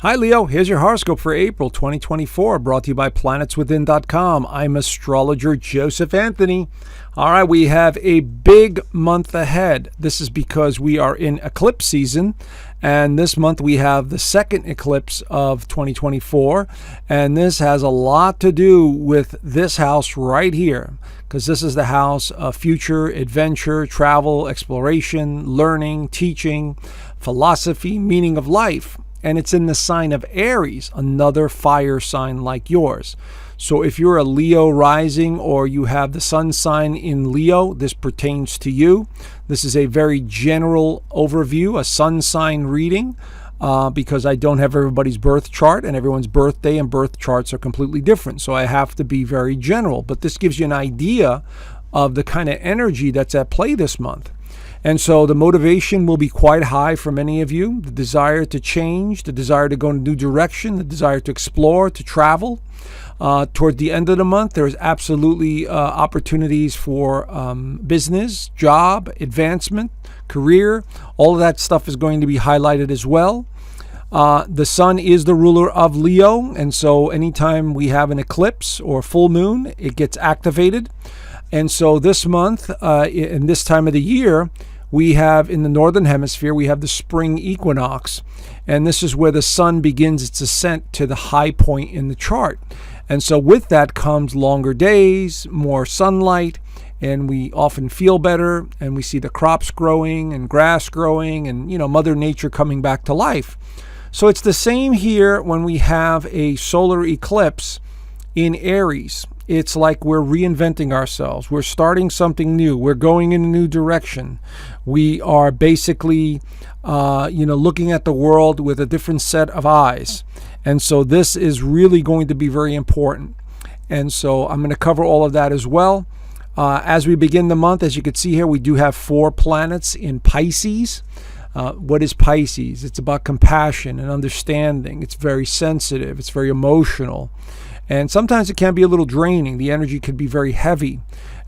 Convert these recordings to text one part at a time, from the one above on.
Hi Leo, here's your horoscope for April 2024, brought to you by planetswithin.com. I'm astrologer Joseph Anthony. All right, we have a big month ahead. This is because we are in eclipse season, and this month we have the second eclipse of 2024, and this has a lot to do with this house right here, because this is the house of future, adventure, travel, exploration, learning, teaching, philosophy, meaning of life. And it's in the sign of Aries, another fire sign like yours. So if you're a Leo rising or you have the sun sign in Leo, this pertains to you. This is a very general overview, a sun sign reading, because I don't have everybody's birth chart, and everyone's birthday and birth charts are completely different. So I have to be very general. But this gives you an idea of the kind of energy that's at play this month. And so the motivation will be quite high for many of you. The desire to change, the desire to go in a new direction, the desire to explore, to travel. Toward the end of the month, there's absolutely opportunities for business, job, advancement, career. All of that stuff is going to be highlighted as well. The sun is the ruler of Leo. And so anytime we have an eclipse or full moon, it gets activated. And so this month, in this time of the year, we have in the northern hemisphere, we have the spring equinox. And this is where the sun begins its ascent to the high point in the chart. And so with that comes longer days, more sunlight, and we often feel better, and we see the crops growing and grass growing and, Mother Nature coming back to life. So it's the same here when we have a solar eclipse in Aries. It's like we're reinventing ourselves. We're starting something new. We're going in a new direction. We are basically, looking at the world with a different set of eyes. And so this is really going to be very important. And so I'm going to cover all of that as well. As we begin the month, as you can see here, we do have 4 planets in Pisces. What is Pisces? It's about compassion and understanding. It's very sensitive. It's very emotional. And sometimes it can be a little draining. The energy could be very heavy.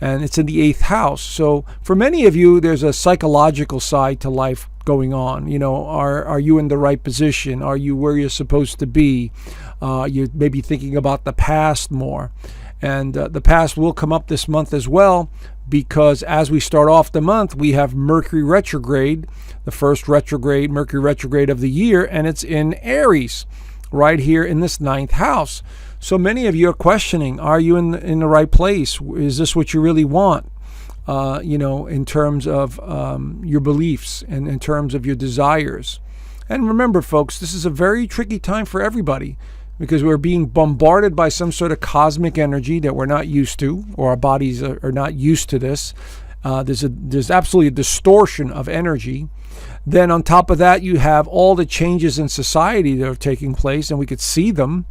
And it's in the 8th house. So for many of you, there's a psychological side to life going on. Are you in the right position? Are you where you're supposed to be? You're maybe thinking about the past more. And the past will come up this month as well, because as we start off the month, we have Mercury retrograde, the first Mercury retrograde of the year, and it's in Aries, right here in this 9th house. So many of you are questioning, are you in the right place? Is this what you really want? In terms of your beliefs and in terms of your desires. And remember, folks, this is a very tricky time for everybody, because we're being bombarded by some sort of cosmic energy that we're not used to, or our bodies are not used to this. There's absolutely a distortion of energy. Then on top of that, you have all the changes in society that are taking place, and we could see them,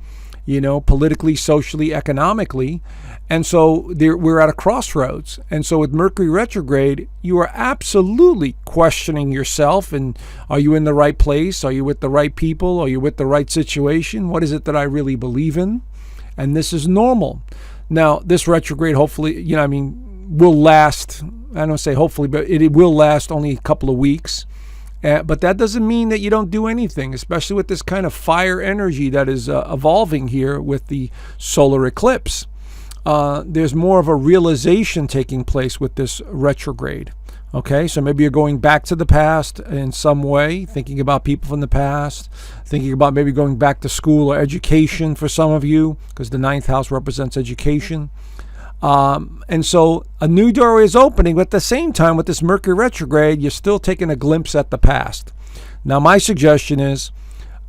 politically, socially, economically. And so we're at a crossroads. And so with Mercury retrograde, you are absolutely questioning yourself. And are you in the right place? Are you with the right people? Are you with the right situation? What is it that I really believe in? And this is normal. Now, this retrograde, hopefully, will last. I don't say hopefully, but it will last only a couple of weeks. But that doesn't mean that you don't do anything, especially with this kind of fire energy that is evolving here with the solar eclipse. There's more of a realization taking place with this retrograde. Okay, so maybe you're going back to the past in some way, thinking about people from the past, thinking about maybe going back to school or education for some of you, because the 9th house represents education. And so a new door is opening, but at the same time with this Mercury retrograde, you're still taking a glimpse at the past. Now, my suggestion is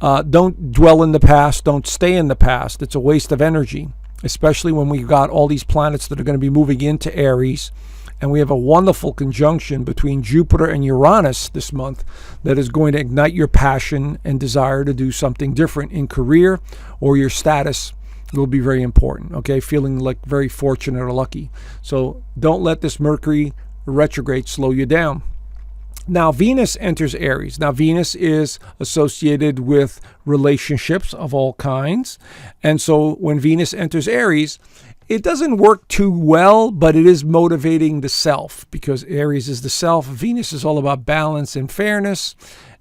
don't dwell in the past. Don't stay in the past. It's a waste of energy, especially when we've got all these planets that are going to be moving into Aries. And we have a wonderful conjunction between Jupiter and Uranus this month that is going to ignite your passion and desire to do something different in career or your status. It will be very important, okay? Feeling like very fortunate or lucky. So don't let this Mercury retrograde slow you down. Now, Venus enters Aries. Now, Venus is associated with relationships of all kinds. And so when Venus enters Aries, it doesn't work too well, but it is motivating the self, because Aries is the self. Venus is all about balance and fairness.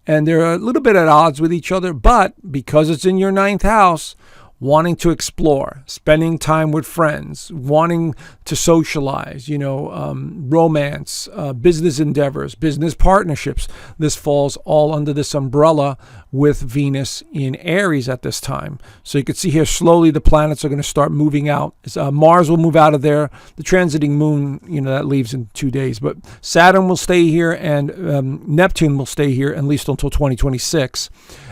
and they're a little bit at odds with each other, but because it's in your ninth house, wanting to explore, spending time with friends, wanting to socialize, romance, business endeavors, business partnerships. This falls all under this umbrella with Venus in Aries at this time. So you can see here slowly the planets are going to start moving out. Mars will move out of there. The transiting moon, that leaves in 2 days. But Saturn will stay here, and Neptune will stay here at least until 2026.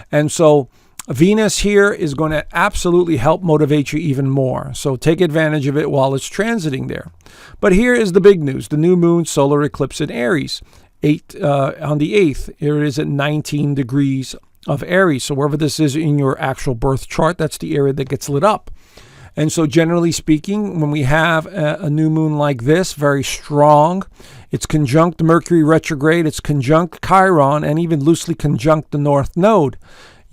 And so Venus here is going to absolutely help motivate you even more. So take advantage of it while it's transiting there. But here is the big news. The new moon solar eclipse in Aries, on the 8th. Here it is at 19 degrees of Aries. So wherever this is in your actual birth chart, that's the area that gets lit up. And so generally speaking, when we have a new moon like this, very strong, it's conjunct Mercury retrograde, it's conjunct Chiron, and even loosely conjunct the North Node.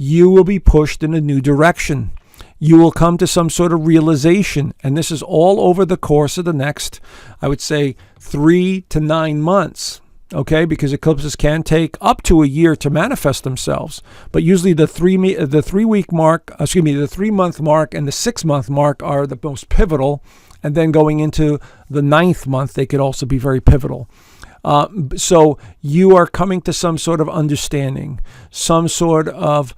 You will be pushed in a new direction. You will come to some sort of realization. And this is all over the course of the next, I would say, 3 to 9 months. Okay, because eclipses can take up to a year to manifest themselves. But usually the 3-week mark, the 3-month mark and the 6-month mark are the most pivotal. And then going into the 9th month, they could also be very pivotal. So you are coming to some sort of understanding, some sort of,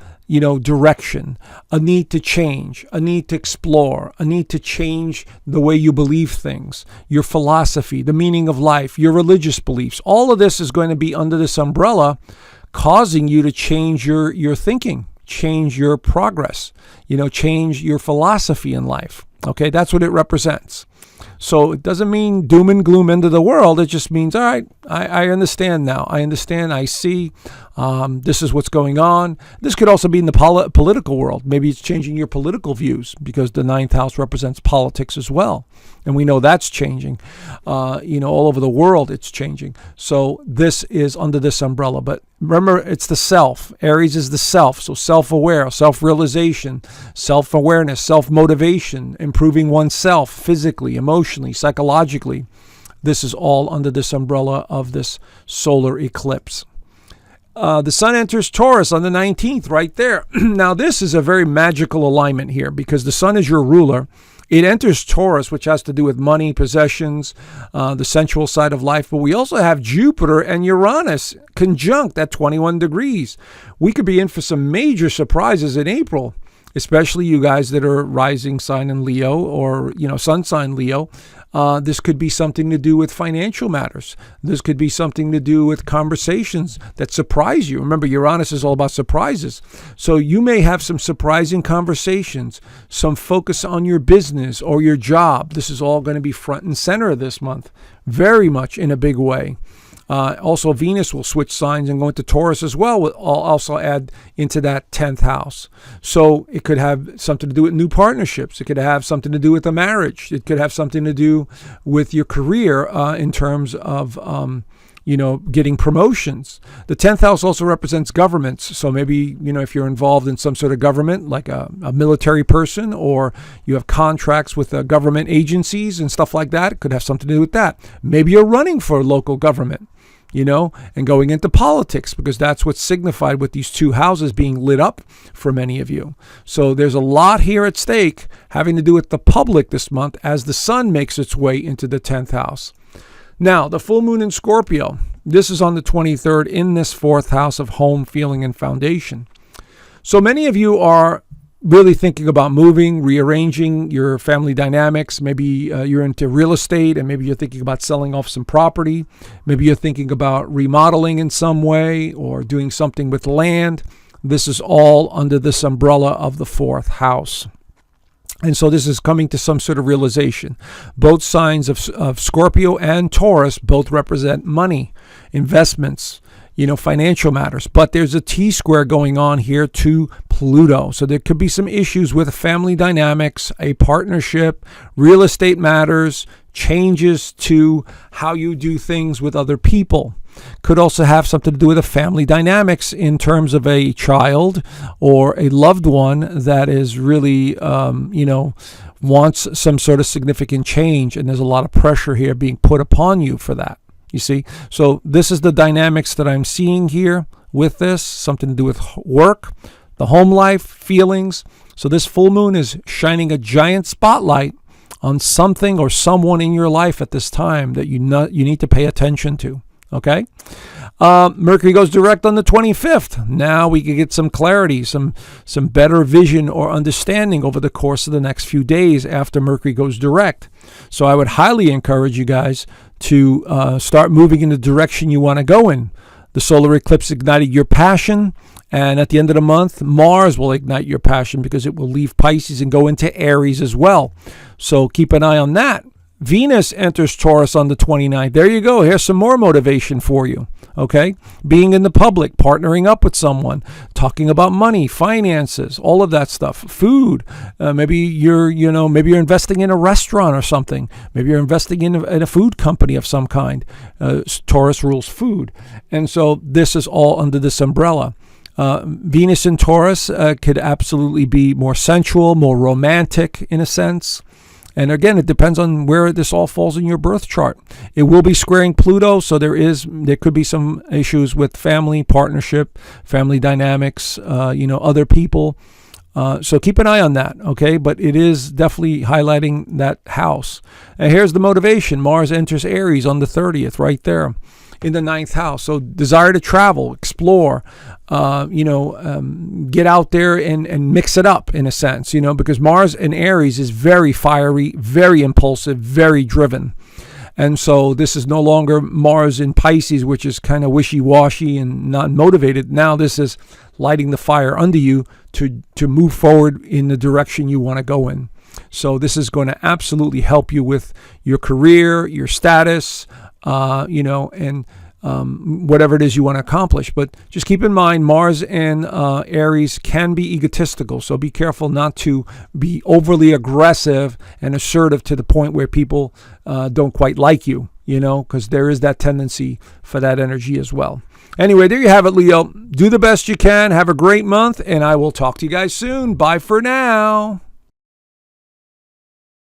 direction, a need to change, a need to explore, a need to change the way you believe things, your philosophy, the meaning of life, your religious beliefs. All of this is going to be under this umbrella, causing you to change your thinking, change your progress, change your philosophy in life. Okay, that's what it represents. So it doesn't mean doom and gloom, end of the world. It just means, all right, I understand now. I understand. I see. This is what's going on. This could also be in the political world. Maybe it's changing your political views because the 9th house represents politics as well. And we know that's changing. All over the world it's changing. So this is under this umbrella. But remember, it's the self. Aries is the self. So self-aware, self-realization, self-awareness, self-motivation, improving oneself physically, emotionally, psychologically. This is all under this umbrella of this solar eclipse. The sun enters Taurus on the 19th, right there. Now, this is a very magical alignment here because the sun is your ruler. It enters Taurus, which has to do with money, possessions, the sensual side of life. But we also have Jupiter and Uranus conjunct at 21 degrees. We could be in for some major surprises in April, especially you guys that are rising sign in Leo or, sun sign Leo. This could be something to do with financial matters. This could be something to do with conversations that surprise you. Remember, Uranus is all about surprises. So you may have some surprising conversations, some focus on your business or your job. This is all going to be front and center this month, very much in a big way. Also, Venus will switch signs and go into Taurus as well. We'll also add into that 10th house. So it could have something to do with new partnerships. It could have something to do with a marriage. It could have something to do with your career in terms of, getting promotions. The 10th house also represents governments. So maybe, if you're involved in some sort of government, like a military person, or you have contracts with government agencies and stuff like that, it could have something to do with that. Maybe you're running for local government. And going into politics, because that's what's signified with these two houses being lit up for many of you. So there's a lot here at stake having to do with the public this month as the sun makes its way into the 10th house. Now, the full moon in Scorpio, this is on the 23rd in this 4th house of home, feeling, and foundation. So many of you are really thinking about moving, rearranging your family dynamics. Maybe you're into real estate and maybe you're thinking about selling off some property. Maybe you're thinking about remodeling in some way or doing something with land. This is all under this umbrella of the 4th house. And so this is coming to some sort of realization. Both signs of Scorpio and Taurus both represent money, investments, financial matters. But there's a T-square going on here to Pluto. So there could be some issues with family dynamics, a partnership, real estate matters, changes to how you do things with other people. Could also have something to do with the family dynamics in terms of a child or a loved one that is really, wants some sort of significant change. And there's a lot of pressure here being put upon you for that. You see? So this is the dynamics that I'm seeing here with this, something to do with work, the home life, feelings. So this full moon is shining a giant spotlight on something or someone in your life at this time that you need to pay attention to. Okay? Mercury goes direct on the 25th. Now we can get some clarity, some better vision or understanding over the course of the next few days after Mercury goes direct. So I would highly encourage you guys to start moving in the direction you want to go in. The solar eclipse ignited your passion, and at the end of the month, Mars will ignite your passion because it will leave Pisces and go into Aries as well. So keep an eye on that. Venus enters Taurus on the 29th. There you go. Here's some more motivation for you. Okay? Being in the public, partnering up with someone, talking about money, finances, all of that stuff. Food. Maybe you're investing in a restaurant or something. Maybe you're investing in a food company of some kind. Taurus rules food. And so this is all under this umbrella. Venus in Taurus could absolutely be more sensual, more romantic in a sense. And again, it depends on where this all falls in your birth chart. It will be squaring Pluto, so there could be some issues with family, partnership, family dynamics, other people. So keep an eye on that, okay? But it is definitely highlighting that house. And here's the motivation. Mars enters Aries on the 30th, right there in the 9th house. So desire to travel, explore, get out there and mix it up in a sense, because Mars in Aries is very fiery, very impulsive, very driven. And so this is no longer Mars in Pisces, which is kind of wishy-washy and not motivated. Now this is lighting the fire under you to move forward in the direction you want to go in. So this is going to absolutely help you with your career, your status, and whatever it is you want to accomplish. But just keep in mind, Mars and Aries can be egotistical. So be careful not to be overly aggressive and assertive to the point where people don't quite like you, because there is that tendency for that energy as well. Anyway, there you have it, Leo. Do the best you can. Have a great month, and I will talk to you guys soon. Bye for now.